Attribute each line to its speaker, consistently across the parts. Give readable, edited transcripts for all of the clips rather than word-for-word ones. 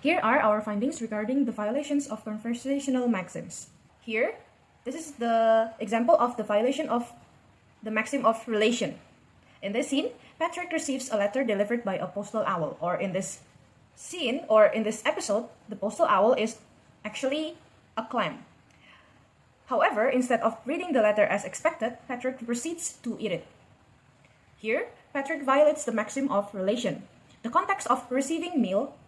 Speaker 1: Here are our findings regarding the violations of conversational maxims. Here, this is the example of the violation of the maxim of relation. In this scene, Patrick receives a letter delivered by a postal owl, or in this scene, or in this episode, the postal owl is actually a clam. However, instead of reading the letter as expected, Patrick proceeds to eat it. Here, Patrick violates the maxim of relation. The context of receiving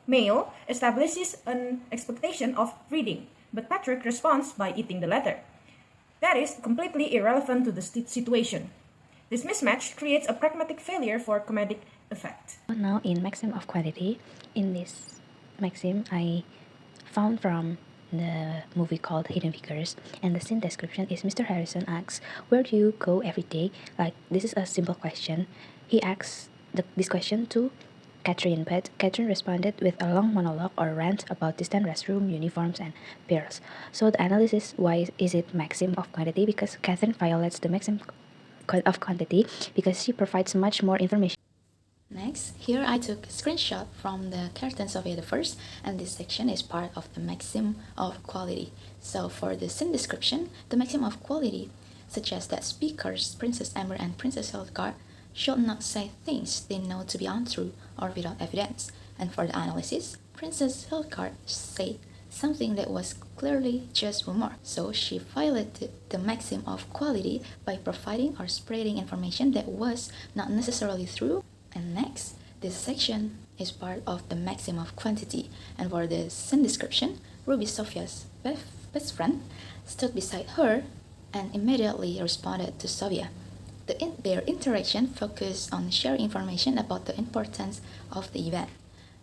Speaker 1: mail establishes an expectation of reading, but Patrick responds by eating the letter. That is completely irrelevant to the situation. This mismatch creates a pragmatic failure for comedic effect.
Speaker 2: Now in maxim of quantity, in this maxim I found from the movie called Hidden Figures, and the scene description is Mr. Harrison asks, "Where do you go every day?" Like, this is a simple question. He asks this question to Catherine, but Catherine responded with a long monologue or rant about distant restroom, uniforms, and pearls. So the analysis, why is it maxim of quantity? Because Catherine violates the maxim of quantity because she provides much more information.
Speaker 3: Next, here I took a screenshot from the Cartoon Sophia the First, and this section is part of the maxim of quality. So for the scene description, the maxim of quality suggests that speakers, Princess Amber and Princess Hildegard, should not say things they know to be untrue or without evidence. And for the analysis, Princess Hildegard said something that was clearly just rumor. So she violated the maxim of quality by providing or spreading information that was not necessarily true. And next, this section is part of the maxim of quantity. And for the scene description, Ruby, Sophia's best friend, stood beside her and immediately responded to Sophia. Their interaction focused on sharing information about the importance of the event.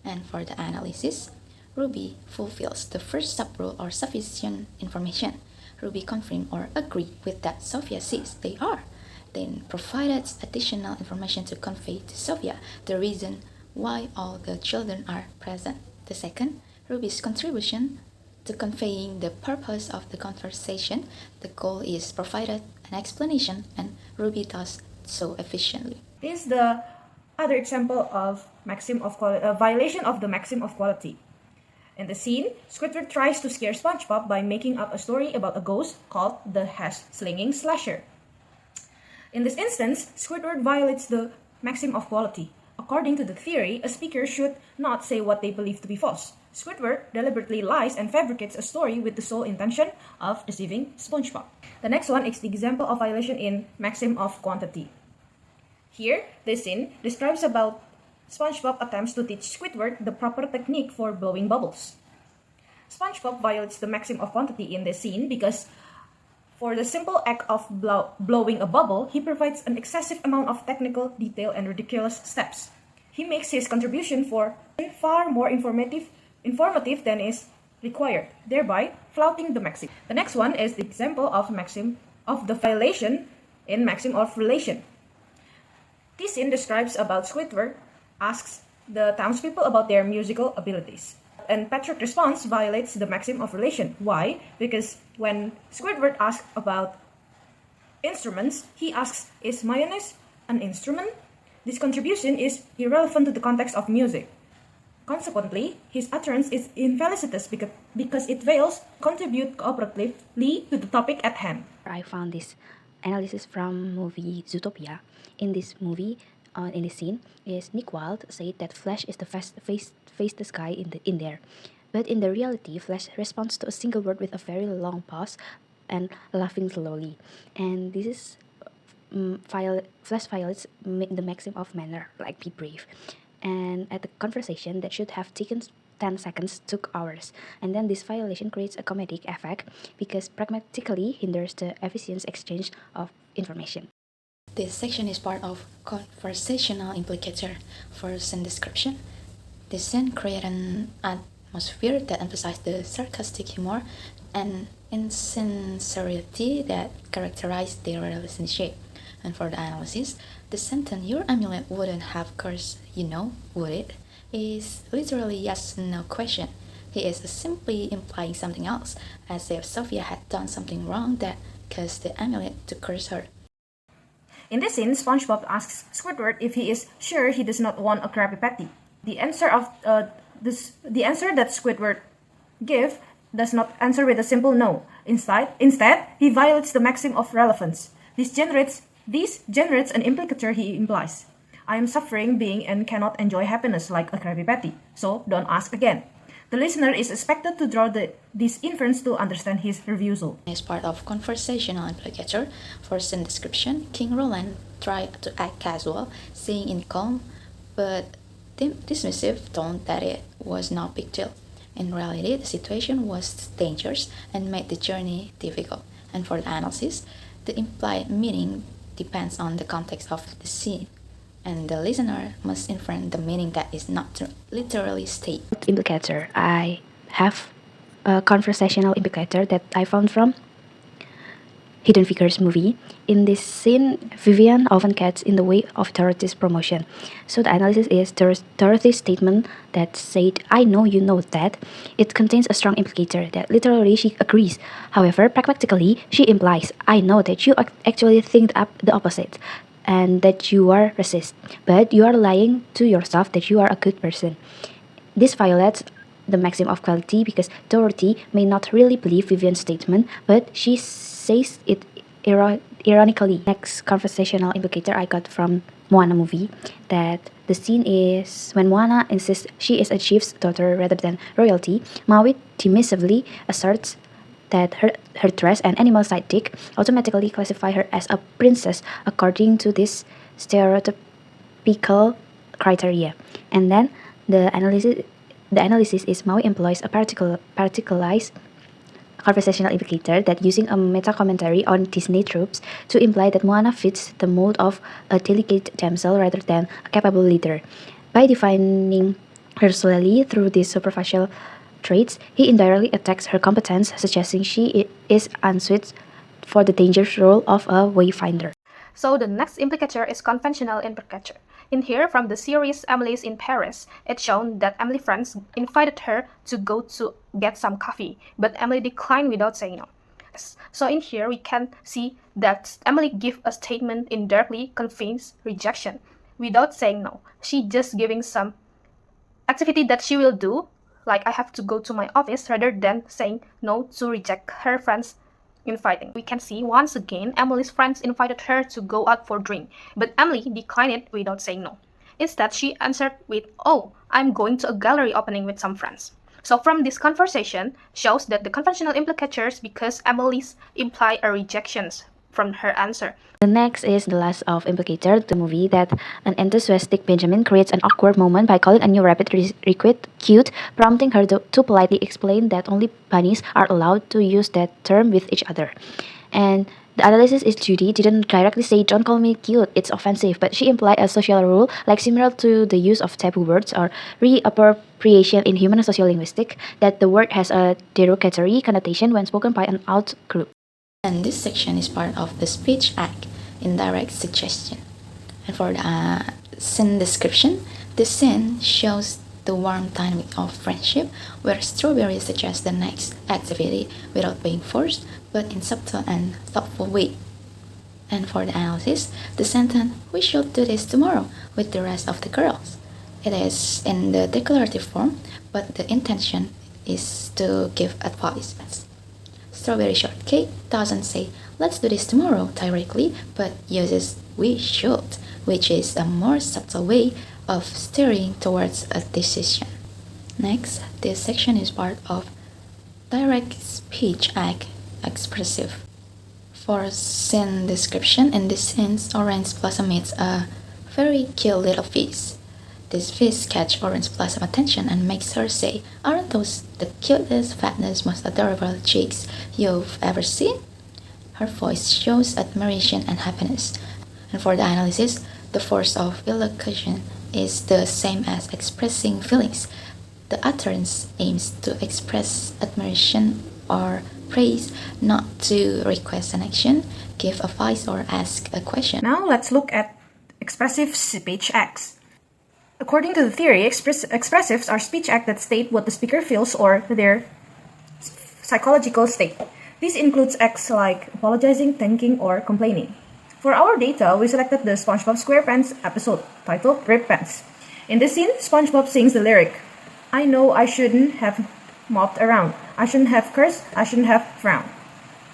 Speaker 3: And for the analysis, Ruby fulfills the first sub-rule or sufficient information. Ruby confirmed or agreed with that Sophia says they are, then provided additional information to convey to Sophia the reason why all the children are present. The second, Ruby's contribution to conveying the purpose of the conversation. The goal is provided an explanation, and Ruby does so efficiently.
Speaker 1: This is the other example of violation of the maxim of quality. In the scene, Squidward tries to scare SpongeBob by making up a story about a ghost called the Hash-Slinging Slasher. In this instance, Squidward violates the maxim of quality. According to the theory, a speaker should not say what they believe to be false. Squidward deliberately lies and fabricates a story with the sole intention of deceiving SpongeBob. The next one is the example of violation in maxim of quantity. Here, this scene describes about SpongeBob attempts to teach Squidward the proper technique for blowing bubbles. SpongeBob violates the maxim of quantity in this scene because for the simple act of blowing a bubble, he provides an excessive amount of technical detail and ridiculous steps. He makes his contribution far more informative than is required, thereby flouting the maxim. The next one is the example of the violation in maxim of relation. This scene describes about Squidward asks the townspeople about their musical abilities. And Patrick response violates the maxim of relation. Why? Because when Squidward asks about instruments, he asks, "Is mayonnaise an instrument?" This contribution is irrelevant to the context of music. Consequently, his utterance is infelicitous because it fails to contribute cooperatively to the topic at hand.
Speaker 2: I found this analysis from movie Zootopia. In this movie, in this scene, is Nick Wilde said that Flash is the fastest guy in there. But in the reality, Flash responds to a single word with a very long pause and laughing slowly. And this is Flash violates the maxim of manner, like be brave. And at the conversation that should have taken 10 seconds took hours. And then this violation creates a comedic effect because pragmatically hinders the efficient exchange of information.
Speaker 3: This section is part of conversational implicator for scene description. This scene creates an atmosphere that emphasizes the sarcastic humor and insincerity that characterize their relationship. And for the analysis, the sentence "your amulet wouldn't have cursed, would it?" is literally yes/no question. He is simply implying something else, as if Sophia had done something wrong that caused the amulet to curse her.
Speaker 1: In this scene, SpongeBob asks Squidward if he is sure he does not want a Krabby Patty. The answer of the answer that Squidward gives does not answer with a simple no. Instead, he violates the maxim of relevance. This generates an implicature he implies. I am suffering being and cannot enjoy happiness like a Krabby Patty, so don't ask again. The listener is expected to draw this inference to understand his refusal.
Speaker 3: As part of conversational implicature for scene description, King Roland tried to act casual, saying in calm but dismissive tone that it was no big deal. In reality, the situation was dangerous and made the journey difficult. And for the analysis, the implied meaning depends on the context of the scene, and the listener must infer the meaning that is not literally stated.
Speaker 2: Implicator. I have a conversational implicator that I found from Hidden Figures movie. In this scene, Vivian often gets in the way of Dorothy's promotion. So the analysis is Dorothy's statement that said, I know you know that. It contains a strong implicator that literally she agrees. However, pragmatically, she implies, I know that you actually think the opposite and that you are racist. But you are lying to yourself that you are a good person. This violates the maxim of quality because Dorothy may not really believe Vivian's statement, but she says it ironically. Next conversational implicator I got from Moana movie, that the scene is when Moana insists she is a chief's daughter rather than royalty. Maui dismissively asserts that her dress and animal sidekick automatically classify her as a princess according to this stereotypical criteria. And then the analysis is Maui employs a particularized conversational implicator that using a meta-commentary on Disney tropes to imply that Moana fits the mold of a delicate damsel rather than a capable leader. By defining her solely through these superficial traits, he indirectly attacks her competence, suggesting she is unsuited for the dangerous role of a wayfinder.
Speaker 1: So the next implicator is conventional implicator. In here, from the series Emily's in Paris, it's shown that Emily's friends invited her to go to get some coffee, but Emily declined without saying no. So in here, we can see that Emily gives a statement indirectly conveys rejection without saying no. She just giving some activity that she will do, like I have to go to my office, rather than saying no to reject her friends inviting. We can see once again Emily's friends invited her to go out for drink, but Emily declined it without saying no. Instead, she answered with, "Oh, I'm going to a gallery opening with some friends." So from this conversation shows that the conventional implicatures because Emily's imply a rejections from her answer.
Speaker 2: The next is the last of implicator, the movie, that an enthusiastic Benjamin creates an awkward moment by calling a new rabbit recruit cute, prompting her to politely explain that only bunnies are allowed to use that term with each other. And the analysis is Judy didn't directly say don't call me cute, it's offensive, but she implied a social rule like similar to the use of taboo words or reappropriation in human social linguistics, that the word has a derogatory connotation when spoken by an out group.
Speaker 3: And this section is part of the speech act, indirect suggestion. And for the scene description, the scene shows the warm dynamic of friendship, where Strawberry suggests the next activity without being forced, but in subtle and thoughtful way. And for the analysis, the sentence, "We should do this tomorrow with the rest of the girls." It is in the declarative form, but the intention is to give advice. Strawberry Shortcake doesn't say, "Let's do this tomorrow" directly, but uses "we should," which is a more subtle way of steering towards a decision. Next, this section is part of direct speech act, expressive. For scene description, in this scene, Orange Blossom meets a very cute little fish. This fish catches Orange Blossom attention and makes her say, "Aren't those the cutest, fattest, most adorable chicks you've ever seen?" Her voice shows admiration and happiness. And for the analysis, the force of elocution is the same as expressing feelings. The utterance aims to express admiration or praise, not to request an action, give advice, or ask a question.
Speaker 1: Now let's look at expressive speech acts. According to the theory, expressives are speech acts that state what the speaker feels or their psychological state. This includes acts like apologizing, thanking, or complaining. For our data, we selected the SpongeBob SquarePants episode titled Rip Pants. In this scene, SpongeBob sings the lyric, I know I shouldn't have mopped around. I shouldn't have cursed. I shouldn't have frowned.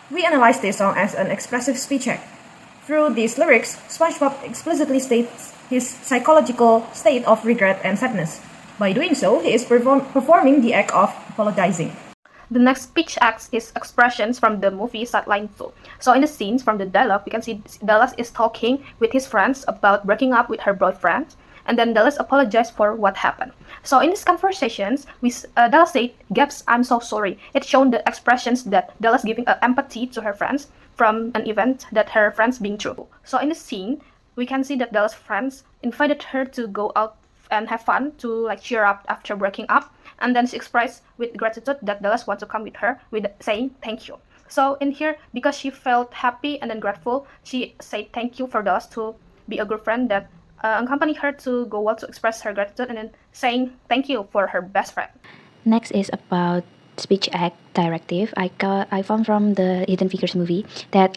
Speaker 1: We analyze this song as an expressive speech act. Through these lyrics, SpongeBob explicitly states his psychological state of regret and sadness. By doing so, he is performing the act of apologizing.
Speaker 4: The next speech act is expressions from the movie Sideline 2. So in the scenes from the dialogue, we can see Dallas is talking with his friends about breaking up with her boyfriend, and then Dallas apologized for what happened. So in these conversations, Dallas said, "Gaps, I'm so sorry." It showed the expressions that Dallas giving empathy to her friends from an event that her friends been through. So in the scene, we can see that Dallas' friends invited her to go out and have fun to cheer up after breaking up, and then she expressed with gratitude that Dallas wants to come with her with saying thank you. So in here, because she felt happy and then grateful, she said thank you for Dallas to be a good friend that accompanied her to go out to express her gratitude and then saying thank you for her best friend.
Speaker 2: Next is about speech act directive. I found from the Hidden Figures movie that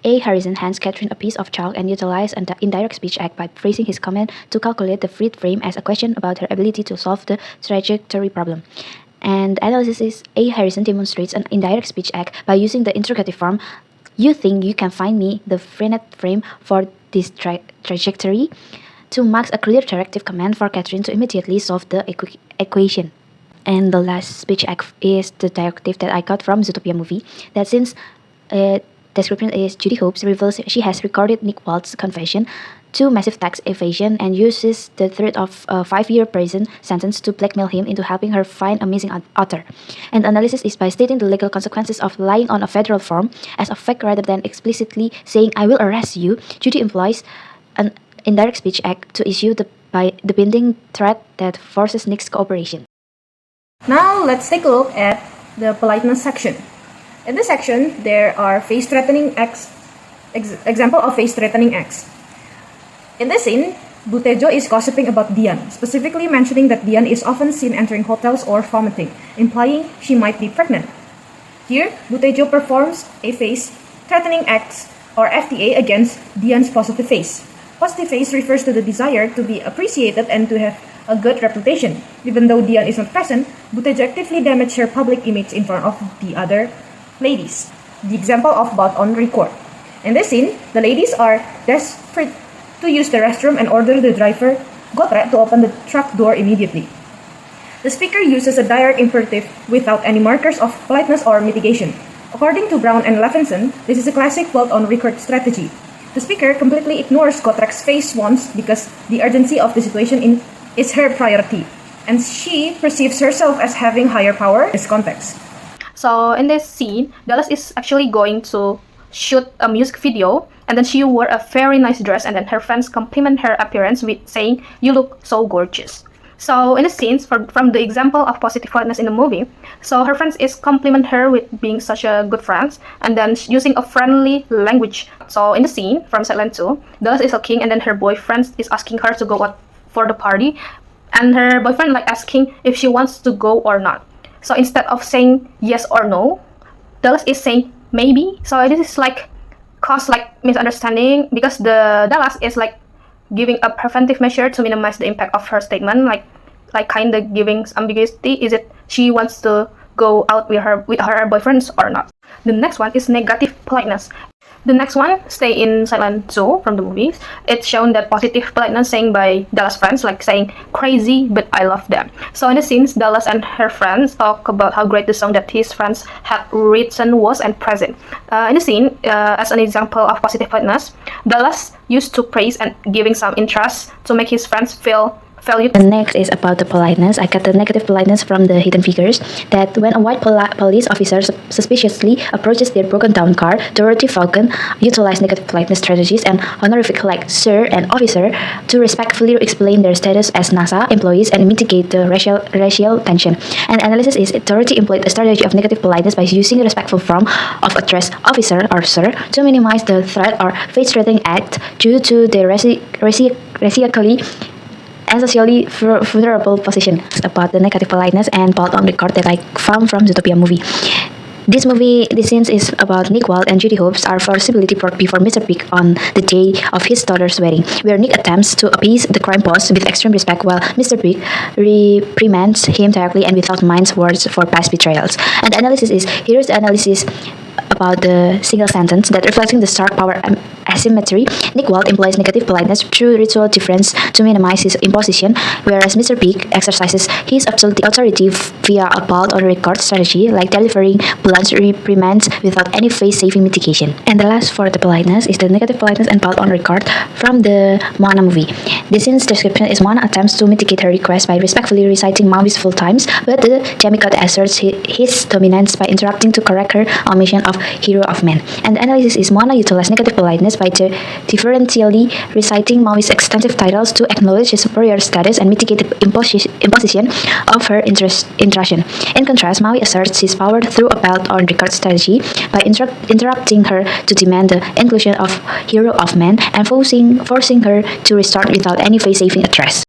Speaker 2: A. Harrison hands Catherine a piece of chalk and utilized an indirect speech act by phrasing his comment to calculate the freed frame as a question about her ability to solve the trajectory problem. And the analysis is A. Harrison demonstrates an indirect speech act by using the interrogative form, "You think you can find me the finite frame for this trajectory?" to mark a clear directive command for Catherine to immediately solve the equation. And the last speech act is the directive that I got from Zootopia movie, that since description is Judy Hopes reveals she has recorded Nick Wald's confession to massive tax evasion and uses the threat of a 5-year prison sentence to blackmail him into helping her find a missing author. And analysis is by stating the legal consequences of lying on a federal form as a fact rather than explicitly saying "I will arrest you." Judy employs an indirect speech act to issue the binding threat that forces Nick's cooperation.
Speaker 1: Now let's take a look at the politeness section. In this section, there are face-threatening acts, example of face-threatening acts. In this scene, Butejo is gossiping about Diandra, specifically mentioning that Diandra is often seen entering hotels or vomiting, implying she might be pregnant. Here, Butejo performs a face-threatening act, or FTA, against Diandra's positive face. Positive face refers to the desire to be appreciated and to have a good reputation. Even though Diandra is not present, Butejo actively damages her public image in front of the other ladies. The example of bout on record. In this scene, the ladies are desperate to use the restroom and order the driver, Gotrek, to open the truck door immediately. The speaker uses a direct imperative without any markers of politeness or mitigation. According to Brown and Levinson, this is a classic bout on record strategy. The speaker completely ignores Gotrek's face once because the urgency of the situation is her priority, and she perceives herself as having higher power in this context.
Speaker 4: So in this scene, Dallas is actually going to shoot a music video, and then she wore a very nice dress, and then her friends compliment her appearance with saying, "You look so gorgeous." So in the scenes from the example of positive politeness in the movie, so her friends is compliment her with being such a good friend, and then using a friendly language. So in the scene from Sideline 2, Dallas is looking, and then her boyfriend is asking her to go out for the party, and her boyfriend asking if she wants to go or not. So instead of saying yes or no, Dallas is saying maybe. So this is cause misunderstanding, because the Dallas is giving a preventive measure to minimize the impact of her statement, kind of giving ambiguity. Is it she wants to go out with her boyfriends or not? The next one is negative politeness. The next one, stay in Sideline 2 from the movies. It's shown that positive politeness saying by Dallas' friends, saying crazy, but I love them. So in the scenes, Dallas and her friends talk about how great the song that his friends had written was and present. In the scene, as an example of positive politeness, Dallas used to praise and giving some interest to make his friends feel valued.
Speaker 2: The next is about the politeness. I got the negative politeness from the Hidden Figures, that when a white police officer suspiciously approaches their broken down car, Dorothy Falcon utilized negative politeness strategies and honorific like "sir" and "officer" to respectfully explain their status as NASA employees and mitigate the racial tension. And analysis is Dorothy employed a strategy of negative politeness by using a respectful form of address "officer" or "sir" to minimize the threat or face-threatening act due to their racially and socially vulnerable position. About the negative politeness and bout on record that I found from Zootopia movie. This scenes is about Nick Wilde and Judy hopes are forcibility before Mr. Pig on the day of his daughter's wedding, where Nick attempts to appease the crime boss with extreme respect while Mr. Pig reprimands him directly and without minds words for past betrayals. And the analysis is, here's the analysis about the single sentence that reflecting the stark power asymmetry. Nick Wilde employs negative politeness through ritual difference to minimize his imposition, whereas Mr. Pig exercises his authority via a bald on record strategy, like delivering blunt reprimands without any face-saving mitigation. And the last for the politeness is the negative politeness and bald on record from the Moana movie. The scene's description is Moana attempts to mitigate her request by respectfully reciting Maui's full times, but the demigod asserts his dominance by interrupting to correct her omission of hero of men. And the analysis is Moana utilized negative politeness by differentially reciting Maui's extensive titles to acknowledge his superior status and mitigate the imposition of her intrusion. In contrast, Maui asserts his power through a belt on record strategy by interrupting her to demand the inclusion of hero of men and forcing her to restart without any face-saving address.